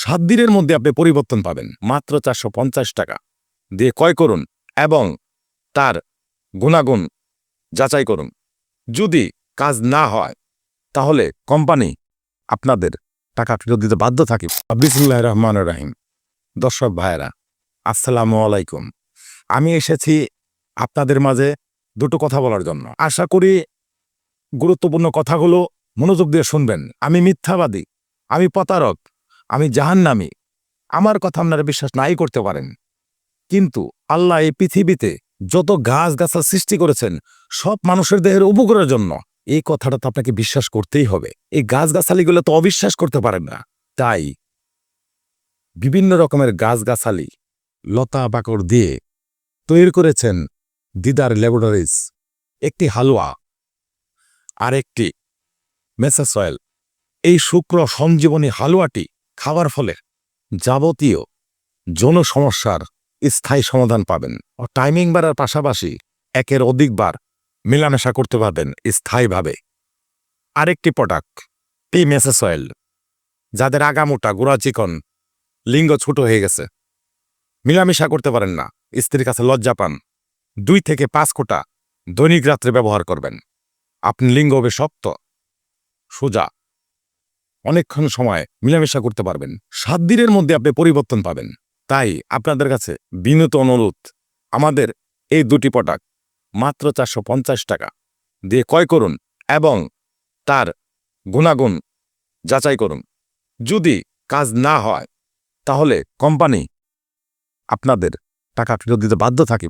7 দিনের মধ্যে আপনি পরিবর্তন পাবেন। মাত্র 450 টাকা দিয়ে ক্রয় করুন এবং তার গুণাগুণ যাচাই করুন। যদি কাজ না হয় তাহলে কোম্পানি আপনাদের টাকা ফেরত দিতে বাধ্য থাকে। বিসমিল্লাহির রহমানির রহিম। দর্শক ভাইয়েরা, আসসালামু আলাইকুম। আমি এসেছি আপনাদের মাঝে দুটো কথা বলার জন্য। আশা করি গুরুত্বপূর্ণ কথাগুলো মনোযোগ দিয়ে শুনবেন। আমি মিথ্যাবাদী, আমি প্রতারক, আমি জাহান্নামী। আমার কথা আপনারা বিশ্বাস নাই করতে পারেন, কিন্তু আল্লাহ এই পৃথিবীতে যত গাছগাছাল সৃষ্টি করেছেন সব মানুষের দেহের উপকারের জন্য। এই কথাটা তো আপনাকে বিশ্বাস করতেই হবে। এই গাছগাছালিগুলো তো অবিশ্বাস করতে পারেন না। তাই বিভিন্ন রকমের গাছগাছালি লতা বাকড় দিয়ে তৈরি করেছেন দিদার ল্যাবরেটরিজ একটি হালুয়া আর একটি মেসেজ অয়েল। এই শুক্র সঞ্জীবনী হালুয়াটি খাওয়ার ফলে যাবতীয় যৌন সমস্যার স্থায়ী সমাধান পাবেন ও টাইমিং বাড়ার পাশাপাশি একের অধিকবার মেলামেশা করতে পারবেন স্থায়ীভাবে। আরেকটি প্রোডাক্ট টি মেসেজ অয়েল, যাদের আগামোটা গোড়া চিকন, লিঙ্গ ছোট হয়ে গেছে, মেলামেশা করতে পারেন না, স্ত্রীর কাছে লজ্জা পান, 2 থেকে 5 কোটা দৈনিক রাত্রে ব্যবহার করবেন। আপনি লিঙ্গ হবে শক্ত, সোজা, অনেকক্ষণ সময় মেলামেশা করতে পারবেন। 7 দিনের মধ্যে আপনি পরিবর্তন পাবেন। তাই আপনাদের কাছে বিনীত অনুরোধ, আমাদের এই দুটি প্রোডাক্ট মাত্র 450 টাকা দিয়ে ক্রয় করুন এবং তার গুণাগুণ যাচাই করুন। যদি কাজ না হয় তাহলে কোম্পানি আপনাদের টাকা ফেরত দিতে বাধ্য থাকে।